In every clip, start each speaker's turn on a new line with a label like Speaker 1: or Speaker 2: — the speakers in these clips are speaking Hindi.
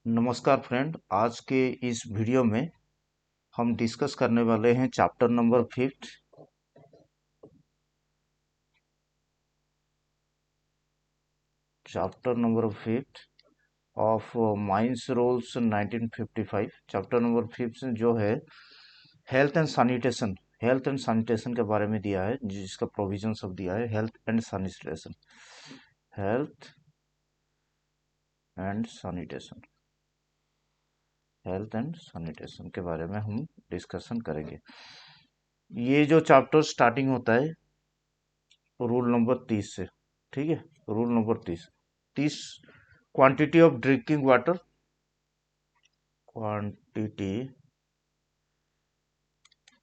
Speaker 1: नमस्कार फ्रेंड। आज के इस वीडियो में हम डिस्कस करने वाले हैं chapter number 5। Chapter number 5 of mines rules 1955। Chapter number 5 जो है health and sanitation. Health and sanitation के बारे में दिया है, जिसका प्रोविजन सब दिया है। Health and sanitation, health and sanitation, health and sanitation के बारे में हम डिस्कशन करेंगे। ये जो चैप्टर स्टार्टिंग होता है रूल नंबर 30 से। ठीक है, rule number 30 quantity of drinking water, quantity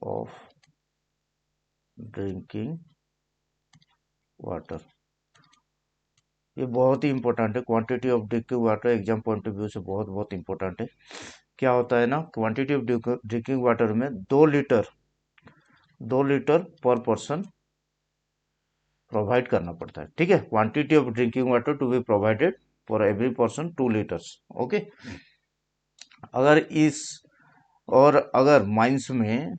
Speaker 1: of drinking water. ये बहुत ही इंपॉर्टेंट है। Quantity of drinking water exam point of view से बहुत बहुत इंपॉर्टेंट है। क्या होता है ना, क्वांटिटी ऑफ ड्रिंकिंग वाटर में 2 लीटर पर पर्सन प्रोवाइड करना पड़ता है। ठीक है, quantity of drinking water to be provided for every person 2 litres. Okay. अगर इस और अगर माइंस में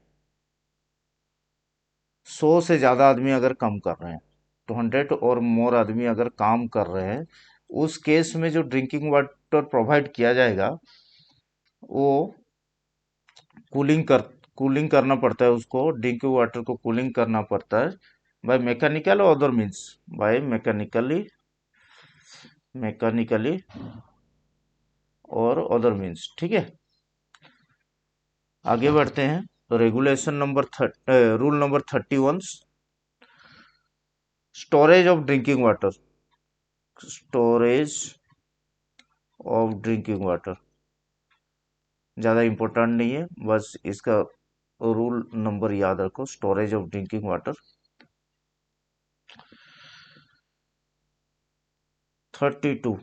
Speaker 1: 100 से ज़्यादा आदमी अगर काम कर रहे हैं, 200 और मोर आदमी अगर काम कर रहे हैं, उस केस में जो ड्रिंकिंग वाटर प्रोवाइड किया जाएगा वो कूलिंग करना पड़ता है। उसको ड्रिंकिंग वाटर को कूलिंग करना पड़ता है बाय मैकेनिकल और अदर मीन्स, बाय मैकेनिकली और अदर मीन्स। ठीक है, आगे बढ़ते हैं। तो regulation number rule number 31, storage of drinking water. Storage of drinking water ज़्यादा इम्पोर्टेंट नहीं है, बस इसका रूल नंबर याद रखो। Storage of drinking water 32,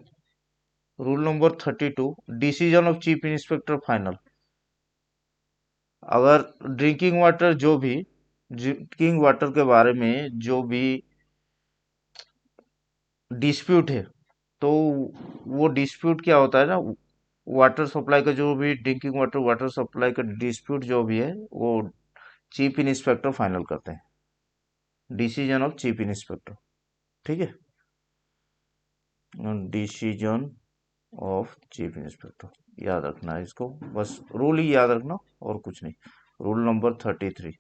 Speaker 1: rule number 32, decision of chief inspector final. अगर ड्रिंकिंग वाटर के बारे में जो भी डिस्प्यूट है, तो वो डिस्प्यूट क्या होता है ना, वाटर सप्लाई का जो भी ड्रिंकिंग वाटर वाटर सप्लाई का डिस्प्यूट जो भी है वो चीफ इंस्पेक्टर फाइनल करते हैं। Decision of chief inspector. ठीक है, डिसीजन ऑफ चीफ इंस्पेक्टर याद रखना है इसको, बस रूल ही याद रखना और कुछ नहीं। Rule number 33,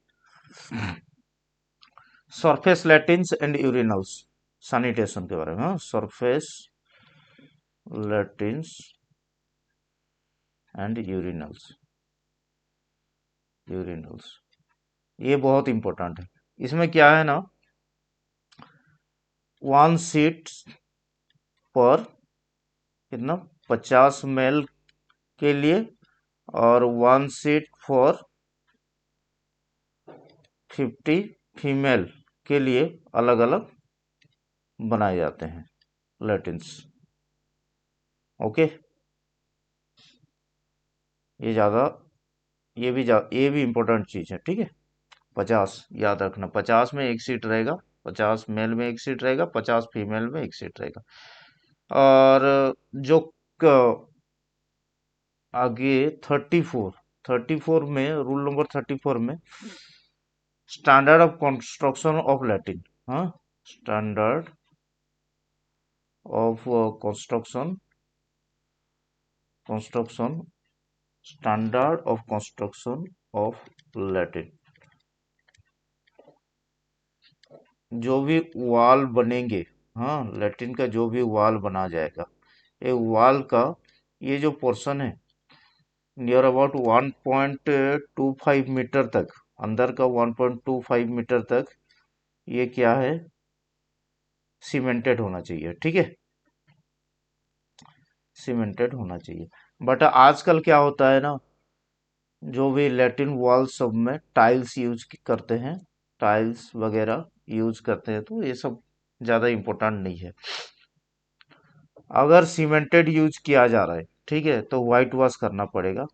Speaker 1: surface latrines and urinals, sanitation के बारे में। हाँ, सरफेस लैट्रिन्स एंड यूरिनल्स ये बहुत इंपॉर्टेंट है। इसमें क्या है ना, 1 सीट पर कितना, 50 मेल के लिए, और 1 सीट फॉर 50 फीमेल के लिए अलग अलग बनाए जाते हैं लैट्रिन्स। ओके, ये ज़्यादा ये भी इम्पोर्टेंट चीज़ है। ठीक है, 50 याद रखना, 50 में 1 सीट रहेगा, 50 मेल में 1 सीट रहेगा, 50 फीमेल में 1 सीट रहेगा। और जो आगे 34 में, रूल नंबर 34 में, standard of construction of latrine. हाँ, standard of construction standard of construction of latrine. जो भी वॉल बनेंगे, हाँ, लैट्रिन का जो भी वॉल बना जाएगा, ये वॉल का ये जो पोर्शन है नियर अबाउट 1.25 मीटर तक, अंदर का 1.25 मीटर तक, ये क्या है, सीमेंटेड होना चाहिए। ठीक है, सीमेंटेड होना चाहिए। बट आजकल क्या होता है ना, जो भी लैट्रिन वॉल सब में टाइल्स यूज करते हैं, टाइल्स वगैरह यूज करते हैं, तो ये सब ज़्यादा इम्पोर्टेंट नहीं है। अगर सीमेंटेड यूज किया जा रहा है, ठीक है, तो वाइट वॉश करना पड़ेगा।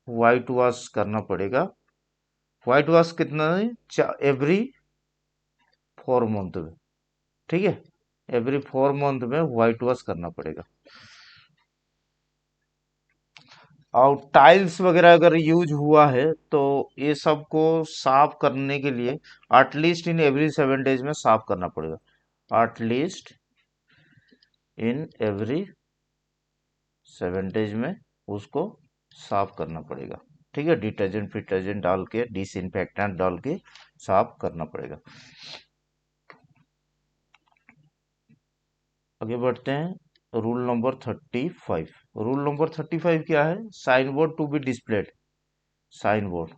Speaker 1: वाइट वॉश करना पड़ेगा। वाइट वॉश कितना है, एवरी 4 मंथ में। ठीक है, एवरी 4 मंथ में वाइट वॉश करना पड़ेगा। और टाइल्स वगैरह अगर यूज हुआ है तो ये सब को साफ करने के लिए एटलीस्ट इन एवरी 7 डेज में साफ करना पड़ेगा। एटलीस्ट इन एवरी 7 डेज में उसको साफ करना पड़ेगा। ठीक है, डिटर्जेंट फिटर्जेंट डाल के, डिसइंफेक्टेंट डाल के साफ करना पड़ेगा। आगे बढ़ते हैं। Rule number 35। रूल नंबर 35 क्या है? Sign board to be displayed. Sign board,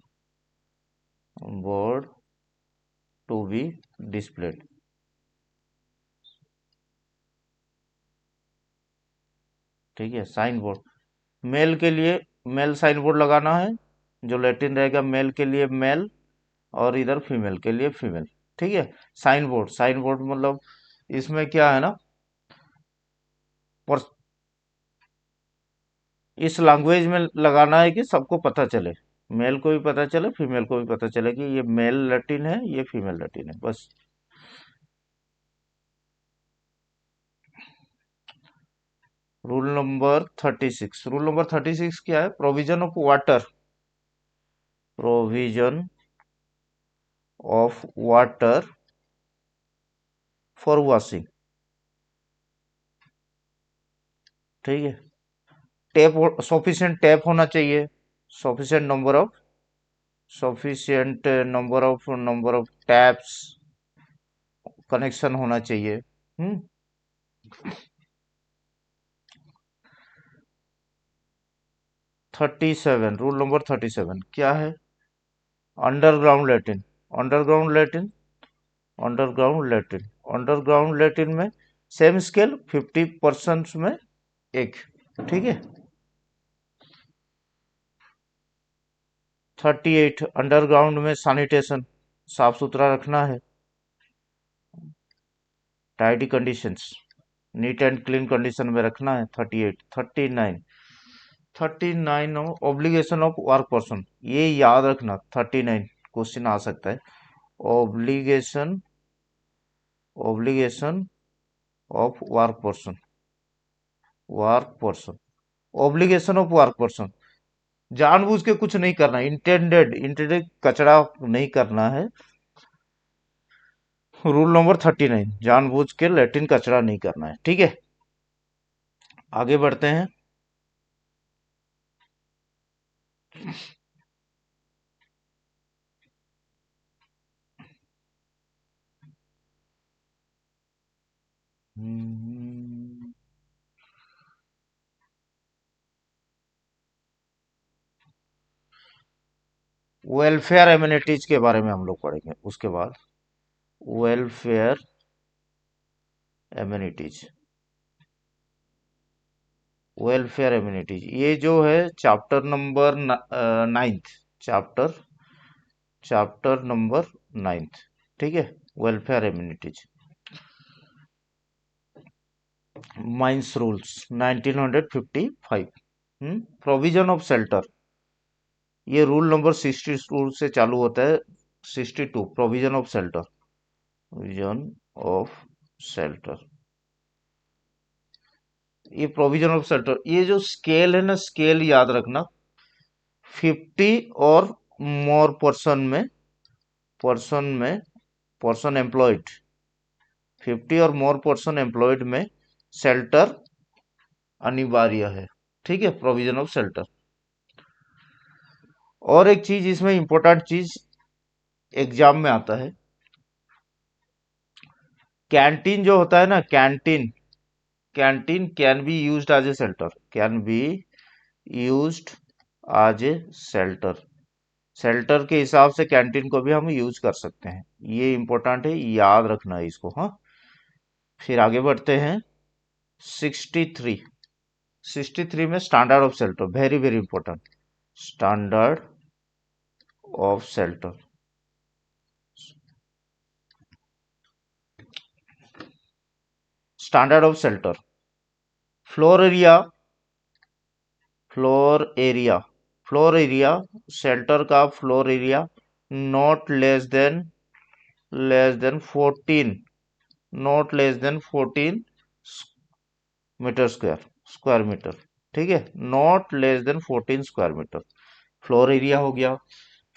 Speaker 1: board to be displayed. ठीक है, साइन बोर्ड मेल के लिए मेल साइन बोर्ड लगाना है। जो लैटिन रहेगा मेल के लिए मेल, और इधर फीमेल के लिए फीमेल। ठीक है, साइन बोर्ड, साइन बोर्ड मतलब इसमें क्या है ना, पर इस लैंग्वेज में लगाना है कि सबको पता चले, मेल को भी पता चले फीमेल को भी पता चले कि ये मेल लैटिन है, ये फीमेल लैटिन है, बस। Rule number 36। रूल नंबर 36 क्या है? Provision of water, provision of water for washing. ठीक है, टैप, सफिशिएंट टैप होना चाहिए, sufficient number of taps connection होना चाहिए। 37, रूल नंबर 37 क्या है? Underground Latin, underground Latin, underground Latin, underground Latin में सेम स्केल 50% में एक। ठीक है, 38, अंडरग्राउंड में सैनिटेशन, साफ सुथरा रखना है, tidy conditions, neat and clean condition में रखना है। 38, 39, 39 ऑब्लिगेशन ऑफ वर्क पर्सन, ये याद रखना। 39 क्वेश्चन आ सकता है। Obligation, obligation of work person, work person, obligation of work person, जानबूझ के कुछ नहीं करना, इंटेंडेड, इंटेंडेड कचरा नहीं करना है। रूल नंबर 39, जानबूझ के लैट्रिन कचरा नहीं करना है। ठीक है, आगे बढ़ते हैं। वेलफेयर एमिनिटीज के बारे में हम लोग पढ़ेंगे उसके बाद। वेलफेयर एमिनिटीज, वेलफेयर एमिनिटीज, ये जो है chapter number 9, chapter chapter number 9। ठीक है, welfare amenities, mines rules 1955। Provision of shelter, ये रूल नंबर 62 से चालू होता है। 62, provision of shelter, provision of shelter, ये प्रोविजन ऑफ शेल्टर, ये जो स्केल है ना, स्केल याद रखना। 50 और मोर पर्सन में पर्सन एम्प्लॉयड, 50 और मोर पर्सन एम्प्लॉयड में शेल्टर अनिवार्य है। ठीक है, प्रोविजन ऑफ शेल्टर। और एक चीज इसमें इंपॉर्टेंट चीज एग्जाम में आता है, कैंटीन जो होता है ना, canteen, canteen can be used as a shelter, can be used as a shelter. Shelter के हिसाब से कैंटीन को भी हम यूज कर सकते हैं। ये इंपॉर्टेंट है, याद रखना है इसको। हाँ, फिर आगे बढ़ते हैं। 63, 63 में standard of shelter, very very important, standard of shelter. Standard of shelter, floor area, floor area, floor area, shelter का floor area not less than 14, not less than 14 metre square, square metre. ठीक है, not less than 14 square metre. Floor area हो गया।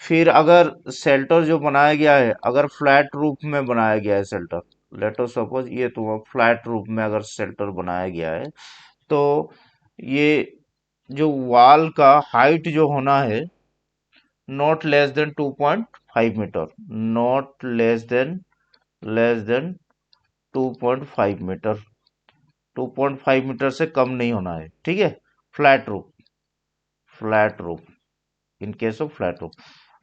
Speaker 1: फिर अगर शेल्टर जो बनाया गया है, अगर फ्लैट रूफ में बनाया गया है शेल्टर, लेट अस सपोज ये तो फ्लैट रूफ में अगर शेल्टर बनाया गया है, तो ये जो वॉल का हाइट जो होना है, not less than 2.5 metre, not less than 2.5 metre, 2.5 metre से कम नहीं होना है, ठीक है। Flat roof, flat roof, in case of flat roof.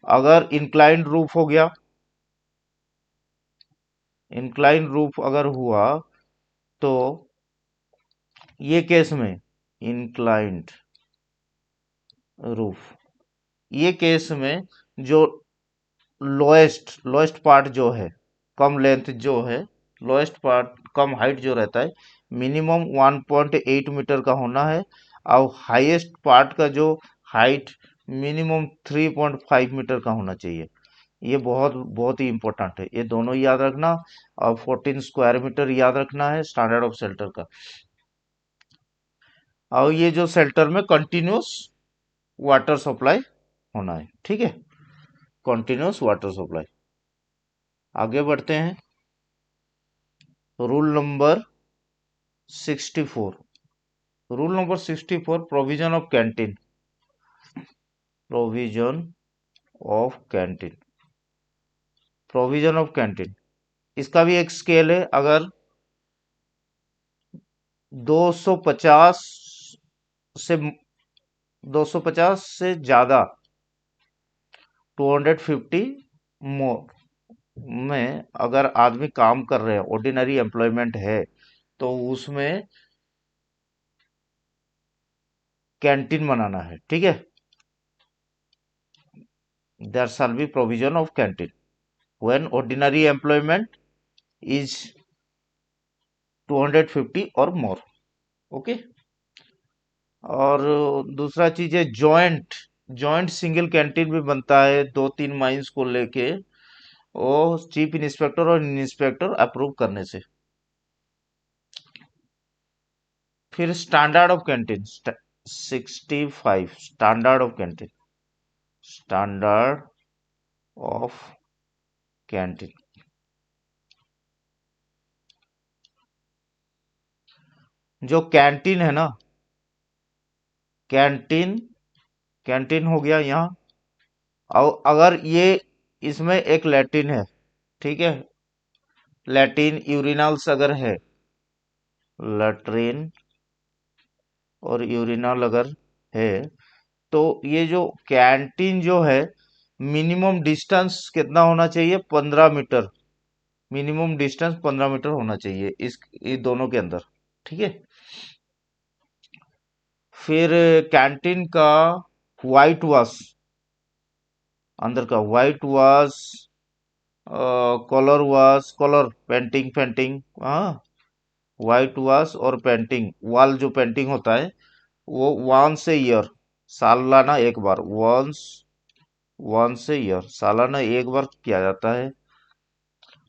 Speaker 1: अगर इंक्लाइंड रूफ हो गया, इंक्लाइन रूफ अगर हुआ, तो ये केस में इंक्लाइंड रूफ, ये केस में जो लोएस्ट लोएस्ट पार्ट जो है, कम लेंथ जो है, लोएस्ट पार्ट कम हाइट जो रहता है, मिनिमम 1.8 मीटर का होना है, और हाईएस्ट पार्ट का जो हाइट मिनिमम 3.5 मीटर का होना चाहिए। ये बहुत बहुत ही इंपॉर्टेंट है, ये दोनों याद रखना। और 14 स्क्वायर मीटर याद रखना है स्टैंडर्ड ऑफ शेल्टर का। और ये जो शेल्टर में कंटिन्यूस वाटर सप्लाई होना है, ठीक है, कंटिन्यूस वाटर सप्लाई। आगे बढ़ते हैं। Rule number 64, rule number 64, provision of canteen, provision of canteen, provision of canteen. इसका भी एक स्केल है। अगर 250 से 250 से ज्यादा, 250 मोर में अगर आदमी काम कर रहे हैं, ऑर्डिनरी एम्प्लॉयमेंट है, तो उसमें कैंटीन बनाना है, ठीक है। There shall be provision of canteen when ordinary employment is 250 और मोर, ओके। और दूसरा चीज है जॉइंट, जॉइंट सिंगल कैंटीन भी बनता है 2-3 माइंस को लेके, वो चीफ इंस्पेक्टर और इंस्पेक्टर अप्रूव करने से। फिर standard of canteen 65, standard of canteen, standard of canteen. जो कैंटीन है ना, कैंटीन, कैंटीन हो गया यहाँ। और अगर ये इसमें एक लैट्रिन है, ठीक है, लैट्रिन यूरिनल्स अगर है, लैट्रिन और यूरिनल अगर है, तो ये जो कैंटीन जो है, मिनिमम डिस्टेंस कितना होना चाहिए, 15 मीटर, मिनिमम डिस्टेंस 15 मीटर होना चाहिए इस दोनों के अंदर, ठीक है। फिर कैंटीन का व्हाइट वॉश, अंदर का white wash, colour wash, colour painting, painting, हाँ, व्हाइट वॉश और पेंटिंग, वॉल जो पेंटिंग होता है, वो वंस ए ईयर, सालाना एक बार, वंस ए ईयर, सालाना एक बार किया जाता है।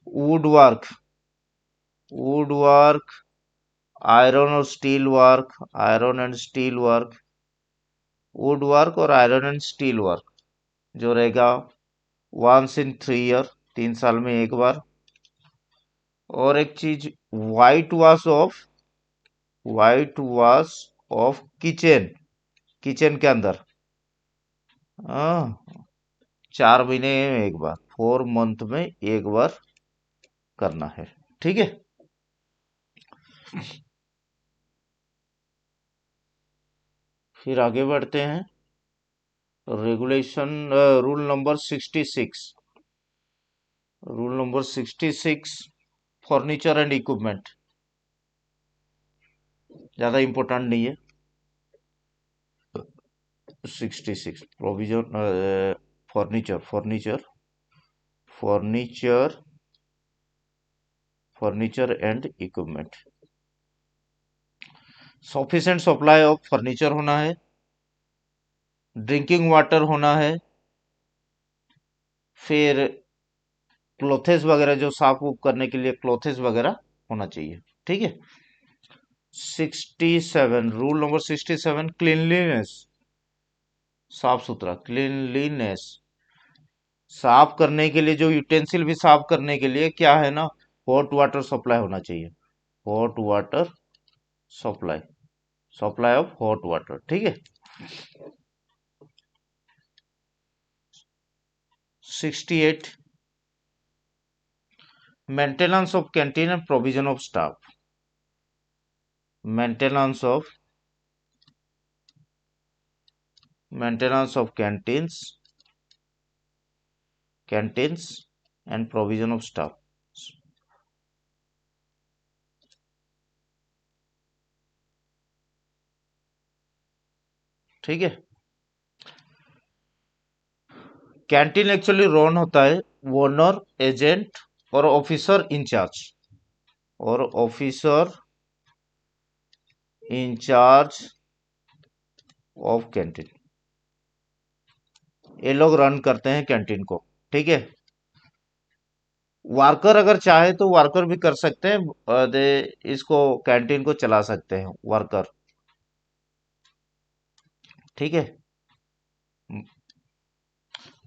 Speaker 1: Wood work, wood work, iron और steel work, iron and steel work, wood work और आयरन एंड स्टील वर्क जो रहेगा वंस इन 3 ईयर, 3 साल में एक बार। और एक चीज, white wash off, white wash off kitchen, kitchen के अंदर, हाँ, 4 महीने में एक बार, 4 मंथ में एक बार करना है, ठीक है। फिर आगे बढ़ते हैं। Regulation, rule number 66, rule number 66, furniture and equipment, ज्यादा इंपॉर्टेंट नहीं है। 66, provision, furniture, furniture, furniture, furniture and equipment. Sufficient supply of furniture होना है, ड्रिंकिंग वाटर होना है, फिर क्लोथेस वगैरह जो साफ उफ करने के लिए क्लोथेस वगैरह होना चाहिए, ठीक है। 67, रूल नंबर 67, क्लीनलीनेस, साफ सुथरा, क्लीनलीनेस। साफ करने के लिए जो यूटेंसिल भी साफ करने के लिए क्या है ना, हॉट वाटर सप्लाई होना चाहिए। Hot water supply, supply of hot water, ठीक है। 68, maintenance of canteen and provision of staff. Maintenance of, maintenance of canteens and provision of staff, ठीक है। कैंटीन एक्चुअली रन होता है ओनर, एजेंट और ऑफिसर इंचार्ज, और ऑफिसर इंचार्ज ऑफ कैंटीन, ये लोग रन करते हैं कैंटीन को, ठीक है। वर्कर अगर चाहे तो वर्कर भी कर सकते हैं, दे इसको कैंटीन को चला सकते हैं वर्कर, ठीक है।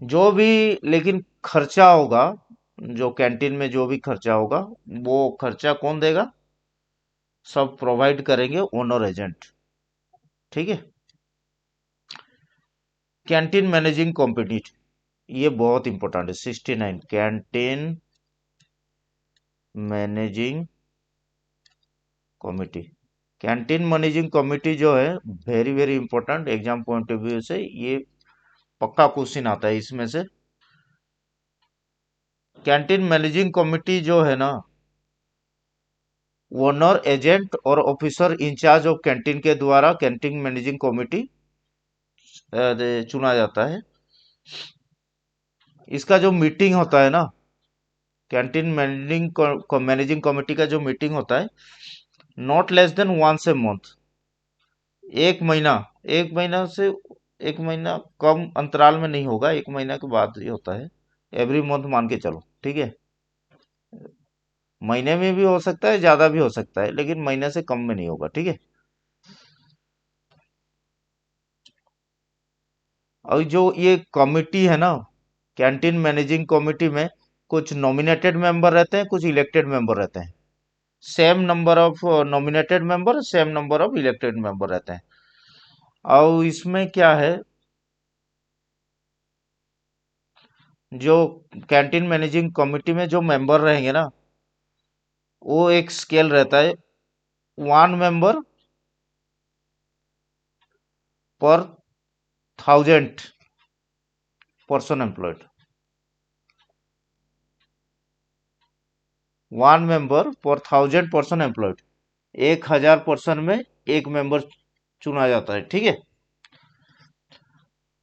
Speaker 1: जो भी लेकिन खर्चा होगा, जो कैंटीन में जो भी खर्चा होगा, वो खर्चा कौन देगा, सब प्रोवाइड करेंगे ओनर एजेंट, ठीक है। कैंटीन मैनेजिंग कॉम्पिटी, ये बहुत इंपॉर्टेंट है। 69, canteen managing committee. Canteen managing committee जो है very very important, exam point of view से ये पक्का क्वेश्चन आता है इसमें से। कैंटीन मैनेजिंग कमिटी जो है ना, ओनर, एजेंट और ऑफिसर इंचार्ज ऑफ कैंटीन के द्वारा कैंटीन मैनेजिंग कमिटी चुना जाता है। इसका जो मीटिंग होता है ना, कैंटीन मैनेजिंग कमिटी का जो मीटिंग होता है, not less than once a month, एक महीना, एक महीना से, एक महीना कम अंतराल में नहीं होगा, एक महीना के बाद ही होता है। एवरी मंथ मान के चलो, ठीक है। महीने में भी हो सकता है, ज्यादा भी हो सकता है, लेकिन महीने से कम में नहीं होगा, ठीक है। और जो ये कमिटी है ना, कैंटीन मैनेजिंग कमिटी में कुछ नॉमिनेटेड मेंबर रहते हैं, कुछ इलेक्टेड मेंबर रहते हैं। Same number of nominated member, same number of elected member रहते हैं। और इसमें क्या है, जो कैंटीन मैनेजिंग कमिटी में जो मेंबर रहेंगे ना, वो एक स्केल रहता है, वन मेंबर पर 1000 पर्सन एम्प्लॉयड, वन मेंबर पर 1000 पर्सन एम्प्लॉयड, 1000 पर्सन में एक मेंबर चुना जाता है, ठीक है।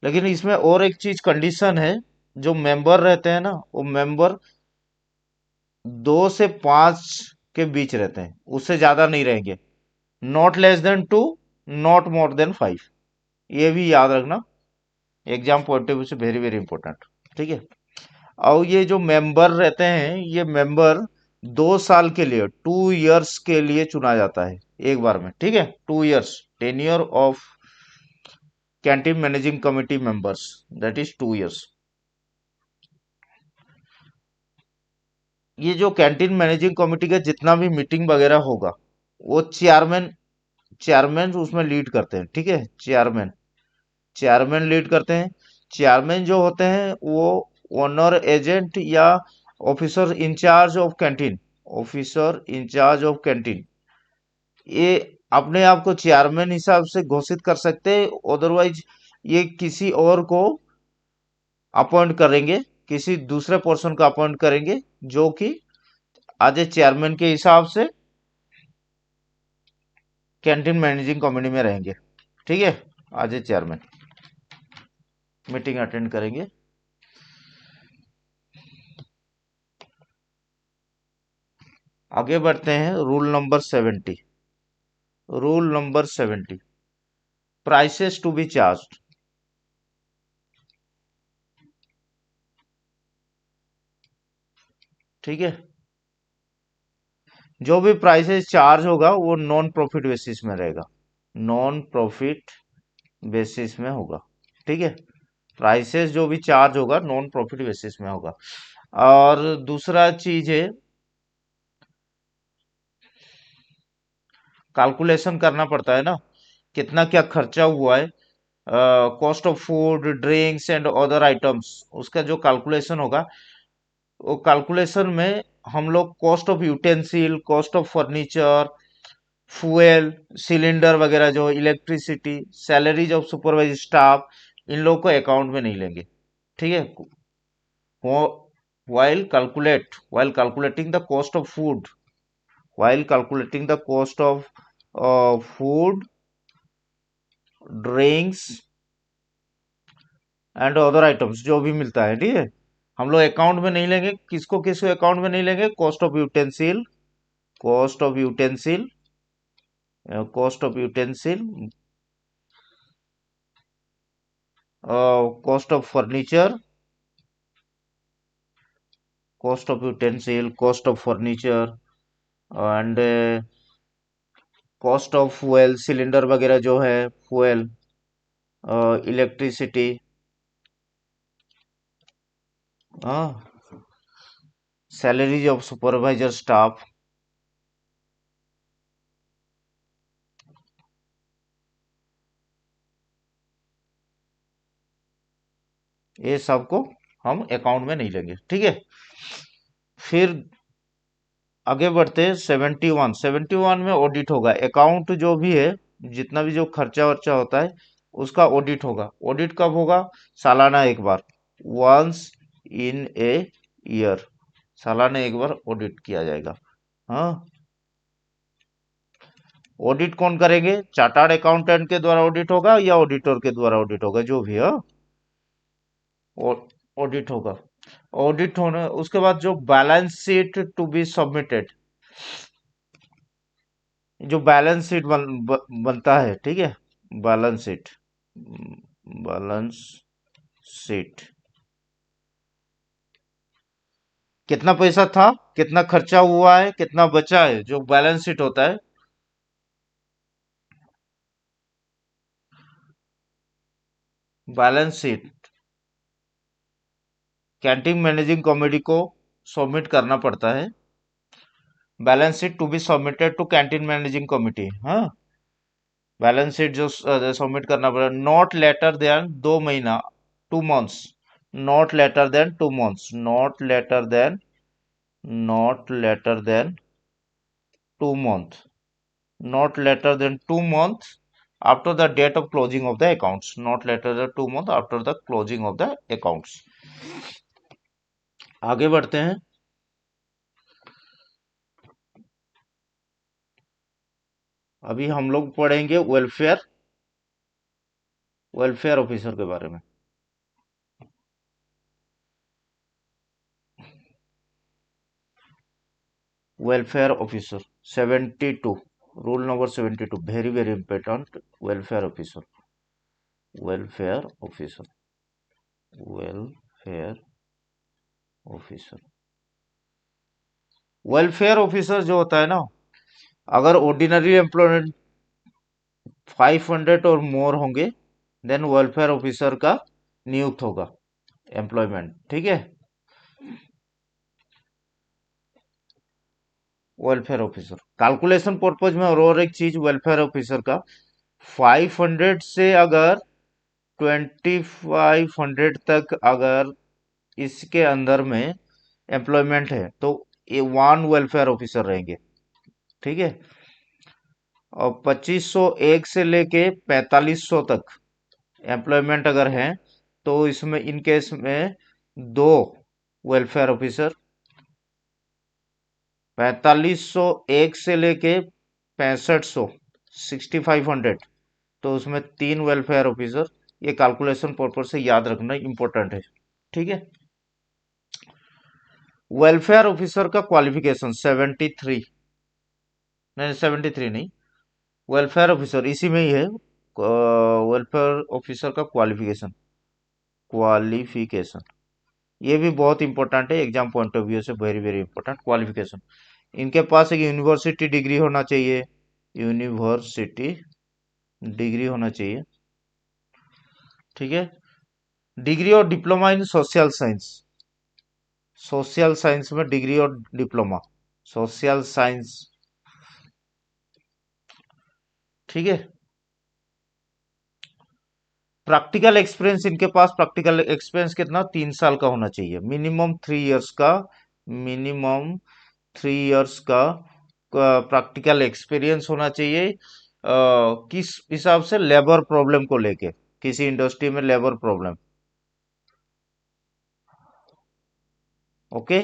Speaker 1: लेकिन इसमें और एक चीज कंडीशन है, जो मेंबर रहते हैं ना, वो मेंबर 2 से 5 के बीच रहते हैं, उससे ज्यादा नहीं रहेंगे। Not less then 2, not more than 5, ये भी याद रखना, एग्जाम पॉइंट ऑफ व्यू से वेरी वेरी इंपॉर्टेंट, ठीक है। और ये जो मेंबर रहते हैं, ये मेंबर 2 साल के लिए, 2 इयर्स के लिए चुना जाता है एक बार में, ठीक है। 2 years, tenure of canteen managing committee members, that is 2 years. ये जो कैंटीन मैनेजिंग कमिटी का जितना भी मीटिंग वगैरह होगा, वो चेयरमैन, चेयरमैन उसमें लीड करते हैं, ठीक है। चेयरमैन, चेयरमैन लीड करते हैं। चेयरमैन जो होते हैं वो ओनर, एजेंट या officer in charge of canteen, officer in charge of canteen, ये अपने आप को चेयरमैन हिसाब से घोषित कर सकते हैं। अदरवाइज ये किसी और को अपॉइंट करेंगे, किसी दूसरे पर्सन को अपॉइंट करेंगे, जो कि एज ए चेयरमैन के हिसाब से कैंटीन मैनेजिंग कमेटी में रहेंगे, ठीक है। As a chairman meeting attend करेंगे। आगे बढ़ते हैं, rule number 70, rule number 70, prices to be charge, ठीक है। जो भी प्राइसेस चार्ज होगा वो नॉन प्रॉफिट बेसिस में रहेगा, नॉन प्रॉफिट बेसिस में होगा। ठीक है, प्राइसेस जो भी चार्ज होगा नॉन प्रॉफिट बेसिस में होगा। और दूसरा चीज है, कैलकुलेशन करना पड़ता है ना, कितना क्या खर्चा हुआ है, cost of food drinks and other items, उसका जो कैलकुलेशन होगा, वो कैलकुलेशन में हम लोग cost of utensil, cost of furniture, fuel, cylinder वगैरह, जो electricity, salaries of supervise staff, इन लोगों को अकाउंट में नहीं लेंगे। ठीक है, while calculating the cost of food, while calculating the cost of food, drinks and other items जो भी मिलता है, ठीक है, हम लोग अकाउंट में नहीं लेंगे। किसको किसको अकाउंट में नहीं लेंगे? Cost of utensil, cost of utensil, cost of utensil, cost of furniture, cost of utensil, cost of furniture and cost of fuel, cylinder वगैरह जो है, fuel, electricity, salaries of supervisor staff, ये सबको हम अकाउंट में नहीं लेंगे। ठीक है, फिर आगे बढ़ते हैं। 71, 71 में ऑडिट होगा, अकाउंट जो भी है, जितना भी जो खर्चा वर्चा होता है उसका ऑडिट होगा। ऑडिट कब होगा? सालाना एक बार, वंस इन ए ईयर, सालाना एक बार ऑडिट किया जाएगा। हाँ, ऑडिट कौन करेंगे? चार्टर्ड अकाउंटेंट के द्वारा ऑडिट होगा या ऑडिटर के द्वारा ऑडिट होगा, जो भी है ऑडिट होगा। ऑडिट होने उसके बाद जो balance sheet to be submitted, जो बैलेंस शीट बनता है, ठीक है, बैलेंस शीट, बैलेंस शीट, कितना पैसा था, कितना खर्चा हुआ है, कितना बचा है, जो बैलेंस शीट होता है। Balance sheet canteen managing committee को सबमिट करना पड़ता है। Balance sheet to be submitted to canteen managing committee. हाँ, बैलेंस शीट जो सबमिट करना पड़ेगा, नॉट लेटर देन 2 महीना, 2 months, not later than 2 months, not later than 2 month, not later than 2 months after the date of closing of the accounts, not later than 2 months after the closing of the accounts। आगे बढ़ते हैं। अभी हम लोग पढ़ेंगे वेलफेयर, वेलफेयर ऑफिसर के बारे में। Welfare officer 72, rule number 72, very very important. Welfare officer, welfare officer, welfare officer, welfare officer जो होता है ना, अगर ऑर्डिनरी एम्प्लॉयमेंट 500 और मोर होंगे, देन वेलफेयर ऑफिसर का नियुक्त होगा, एम्प्लॉयमेंट। ठीक है, वेलफेयर ऑफिसर कैलकुलेशन पर्पज में। और एक चीज वेलफेयर ऑफिसर का, 500 से अगर 2500 तक अगर इसके अंदर में एम्प्लॉयमेंट है तो ये 1 वेलफेयर ऑफिसर रहेंगे। ठीक है, और 2501 से लेके 4500 तक एम्प्लॉयमेंट अगर है तो इसमें इन केस में 2 वेलफेयर ऑफिसर, 4501 से लेके 6500, 6500, तो उसमें 3 वेलफेयर ऑफिसर। ये कैलकुलेशन पर्पज से याद रखना इंपॉर्टेंट है। ठीक है, वेलफेयर ऑफिसर का क्वालिफिकेशन 73, नहीं 73 नहीं, वेलफेयर ऑफिसर इसी में ही है। वेलफेयर ऑफिसर का क्वालिफिकेशन, क्वालिफिकेशन ये भी बहुत इंपॉर्टेंट है, एग्जाम पॉइंट ऑफ व्यू से वेरी वेरी इंपॉर्टेंट क्वालिफिकेशन। इनके पास एक यूनिवर्सिटी डिग्री होना चाहिए, यूनिवर्सिटी डिग्री होना चाहिए, ठीक है। डिग्री और diploma in social science, social science में डिग्री और डिप्लोमा, सोशल साइंस, ठीक है। प्रैक्टिकल एक्सपीरियंस, इनके पास प्रैक्टिकल एक्सपीरियंस कितना, 3 साल का होना चाहिए, मिनिमम 3 इयर्स का, मिनिमम 3 इयर्स का प्रैक्टिकल एक्सपीरियंस होना चाहिए। किस हिसाब से, लेबर प्रॉब्लम को लेके, किसी इंडस्ट्री में labour problem, okay.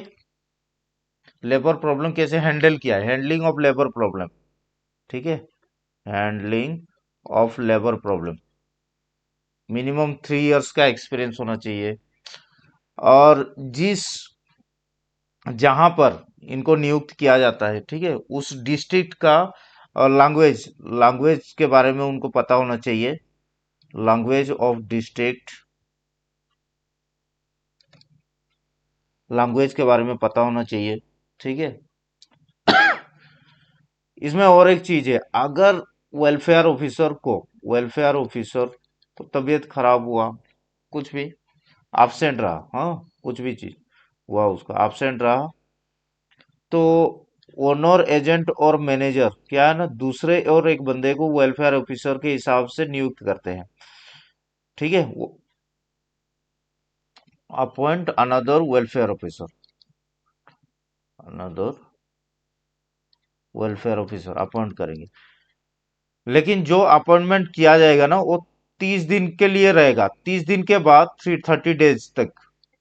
Speaker 1: Labour problem कैसे हैंडल किया है, हैंडलिंग ऑफ लेबर प्रॉब्लम, ठीक है, handling of labour problem, minimum 3 years का एक्सपीरियंस होना चाहिए। और जिस, जहां पर इनको नियुक्त किया जाता है, ठीक है, उस डिस्ट्रिक्ट का लैंग्वेज, लैंग्वेज के बारे में उनको पता होना चाहिए, लैंग्वेज ऑफ डिस्ट्रिक्ट, लैंग्वेज के बारे में पता होना चाहिए, ठीक है। इसमें और एक चीज है, अगर वेलफेयर ऑफिसर को, वेलफेयर ऑफिसर को तबीयत खराब हुआ, कुछ भी एब्सेंट रहा, हाँ, कुछ भी चीज हुआ उसका एब्सेंट रहा, तो ओनर, एजेंट और मैनेजर क्या है ना, दूसरे और एक बंदे को वेलफेयर ऑफिसर के हिसाब से नियुक्त करते हैं, ठीक है। वो appoint another welfare officer, another welfare officer appoint करेंगे। लेकिन जो अपॉइंटमेंट किया जाएगा ना, वो 30 दिन के लिए रहेगा, 30 दिन के बाद 30 डेज तक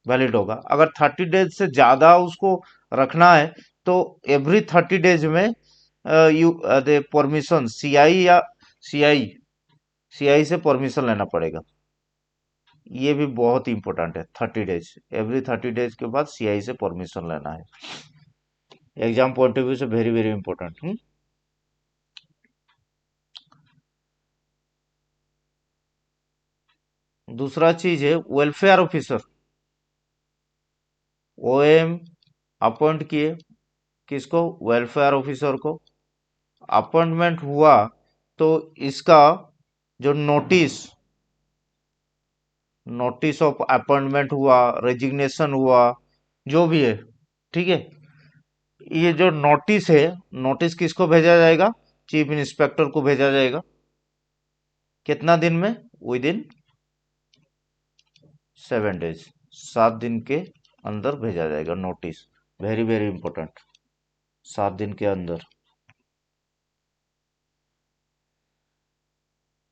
Speaker 1: वैलिड होगा। अगर 30 डेज से ज्यादा उसको रखना है, तो एवरी 30 डेज में यू दे परमिशन, सीआई या सीआई, सीआई से परमिशन लेना पड़ेगा। ये भी बहुत इंपॉर्टेंट है, 30 डेज, एवरी 30 डेज के बाद सीआई से परमिशन लेना है, एग्जाम पॉइंट ऑफ व्यू से वेरी वेरी इंपॉर्टेंट। दूसरा चीज है वेलफेयर ऑफिसर, ओएम अपॉइंट किए, किसको, वेलफेयर ऑफिसर को। अपॉइंटमेंट हुआ तो इसका जो नोटिस, नोटिस ऑफ अपॉइंटमेंट हुआ, रेजिग्नेशन हुआ, जो भी है, ठीक है, ये जो नोटिस है, नोटिस किसको भेजा जाएगा, चीफ इंस्पेक्टर को भेजा जाएगा। कितना दिन में, विद इन 7 डेज, 7 दिन के अंदर भेजा जाएगा नोटिस, वेरी वेरी इंपॉर्टेंट, 7 दिन के अंदर।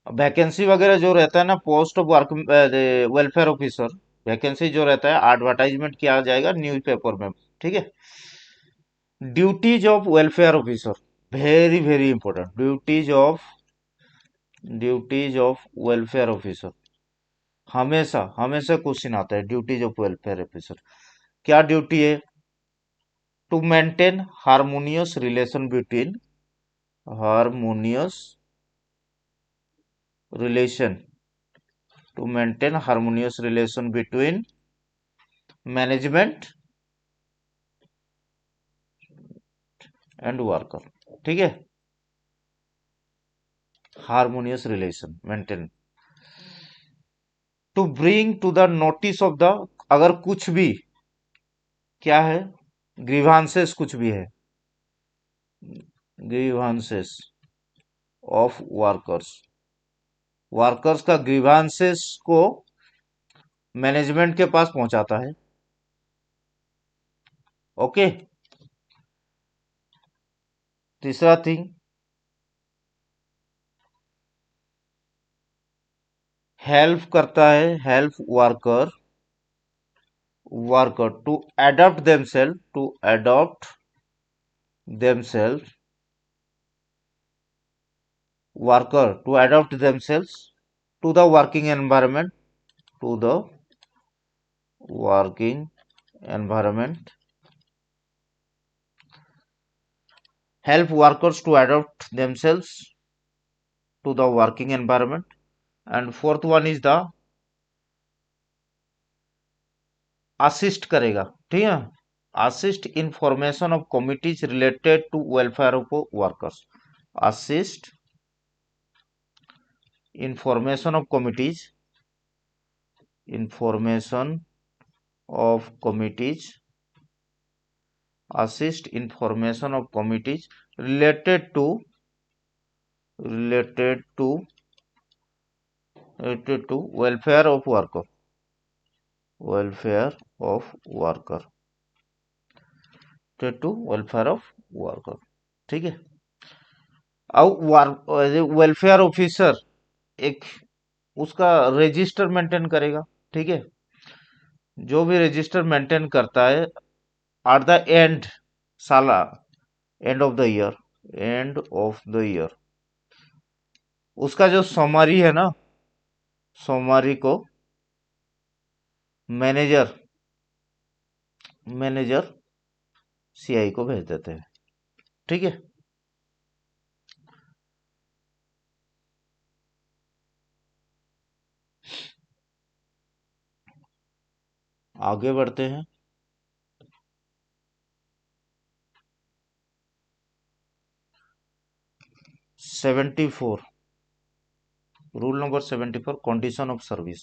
Speaker 1: वैकेंसी वगैरह जो रहता है ना, post of work welfare officer, vacancy जो रहता है एडवर्टाइजमेंट किया जाएगा न्यूज़पेपर में, ठीक है। Duties of welfare officer, very very important, duties of welfare officer, हमेशा हमेशा क्वेश्चन आता है, ड्यूटीज ऑफ वेलफेयर ऑफिसर, क्या ड्यूटी है, to maintain harmonious relation between, harmonious relation, to maintain harmonious relation between management and worker, ठीक है, harmonious relation maintain, to bring to the notice of the, अगर कुछ भी क्या है, ग्रीवांसेस कुछ भी है, ग्रीवांसेस ऑफ वर्कर्स, वर्कर्स का ग्रीवांसेस को मैनेजमेंट के पास पहुंचाता है, ओके। तीसरा थिंग, हेल्प करता है, help worker, worker to adopt themselves, to adopt themselves, worker to adapt themselves to the working environment, to the working environment, help workers to adapt themselves to the working environment. And fourth one is the assist करेगा, ठीक है, assist in formation of committees related to welfare of workers. Assist in formation of committees, information of committees, assist in formation of committees related to welfare of worker, welfare of worker, related to welfare of worker. ठीक है। अब वेलफेयर ऑफिसर एक उसका रजिस्टर मेंटेन करेगा। ठीक है। जो भी रजिस्टर मेंटेन करता है एट द एंड, साला end of the year, end of the year, उसका जो समरी है ना, समरी को मैनेजर मैनेजर सीआई को भेज देते हैं। ठीक है। आगे बढ़ते हैं। 74, rule number 74, condition of service,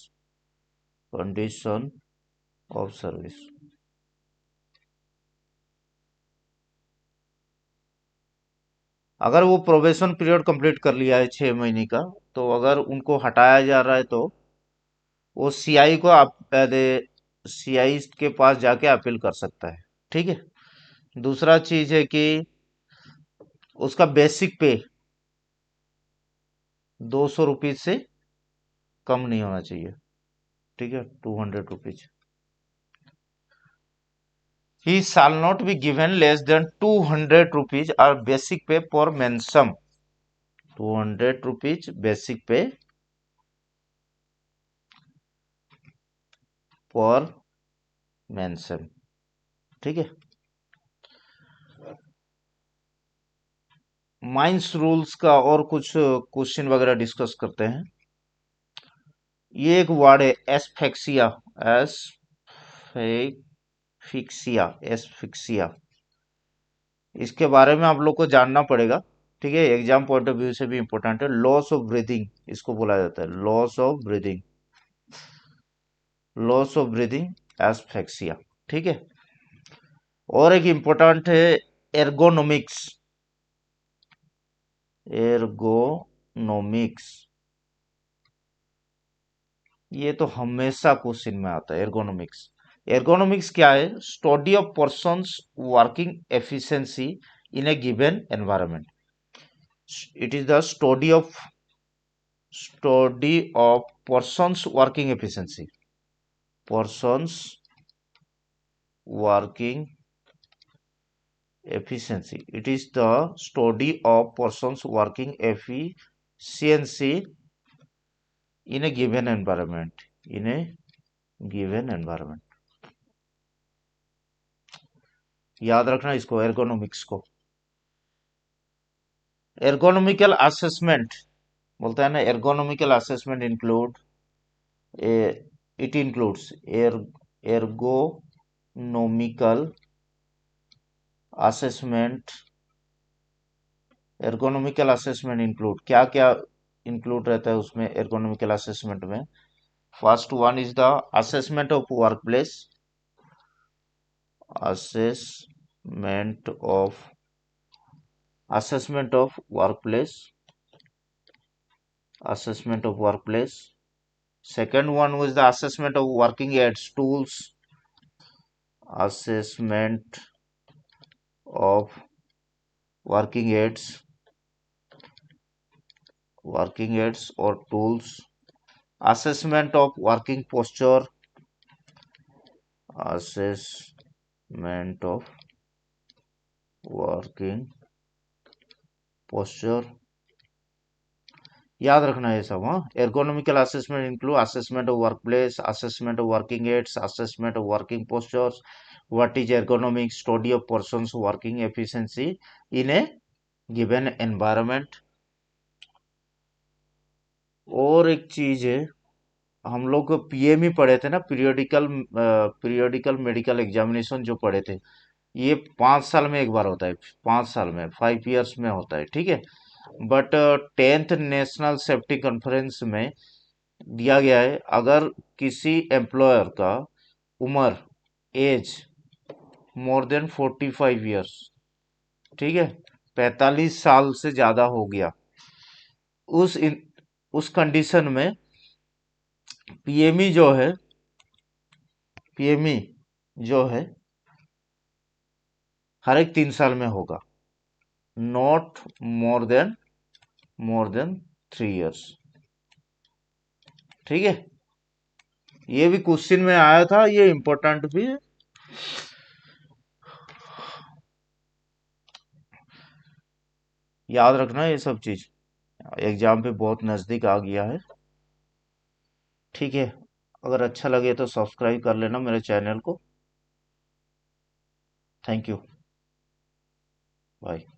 Speaker 1: condition of service. अगर वो प्रोबेशन पीरियड कंप्लीट कर लिया है 6 महीने का, तो अगर उनको हटाया जा रहा है तो वो सीआई को आप सीआई के पास जाके अपील कर सकता है। ठीक है। दूसरा चीज है कि उसका बेसिक पे 200 रुपीज से कम नहीं होना चाहिए। ठीक है। 200 rupees. He shall not be given less than 200 rupees or basic pay per mensum. 200 rupees basic pay पर मेंशन। ठीक है। माइंस रूल्स का और कुछ क्वेश्चन वगैरह डिस्कस करते हैं। ये एक वर्ड है एसफेक्सिया, एसफिक्सिया, एसफिक्सिया। इसके बारे में आप लोग को जानना पड़ेगा। ठीक है। एग्जाम पॉइंट ऑफ व्यू से भी इंपॉर्टेंट है। लॉस ऑफ ब्रीदिंग इसको बोला जाता है, loss of breathing, loss of breathing, asphyxia. ठीक है। और एक इंपॉर्टेंट है एर्गोनोमिक्स, एर्गोनोमिक्स। ये तो हमेशा क्वेश्चन में आता है, एर्गोनोमिक्स। एर्गोनोमिक्स क्या है? Study of persons working efficiency in a given environment. It is the study of persons working efficiency, persons working efficiency. It is the study of persons working efficiency in a given environment, in a given environment। याद रखना इसको, एर्गोनोमिक्स को। एर्गोनोमिकल असेसमेंट बोलता है ना, ergonomical assessment include it includes ergonomical assessment. Ergonomical assessment include क्या क्या इंक्लूड रहता है उसमें एर्गोनोमिकल असेसमेंट में? First one is the assessment of work place, assessment of assessment of workplace, assessment of workplace। Second one was the assessment of working aids tools, assessment of working aids, working aids or tools। Assessment of working posture, assessment of working posture। याद रखना है सब। हाँ, ergonomical assessment include assessment of work place, assessment of working aids, assessment of working postures. What is ergonomic? Study of persons working efficiency in a given environment. और एक चीज है, हम लोग पीएमई पढ़े थे ना, पीरियोडिकल मेडिकल एग्जामिनेशन जो पढ़े थे, ये 5 साल में एक बार होता है, 5 साल में, 5 ईयर्स में होता है, ठीक है। But 10th national safety conference में दिया गया है, अगर किसी एम्प्लॉयर का उम्र, एज मोर देन 45 ईयर्स, ठीक है, 45 साल से ज्यादा हो गया, उस उस कंडीशन में पीएमई जो है, पीएमई जो है हर एक 3 साल में होगा, नॉट मोर देन 3 ईयर्स, ठीक है। ये भी क्वेश्चन में आया था, ये इंपॉर्टेंट भी है। याद रखना ये सब चीज, एग्जाम पे बहुत नजदीक आ गया है, ठीक है। अगर अच्छा लगे तो सब्सक्राइब कर लेना मेरे चैनल को। Thank you. बाय।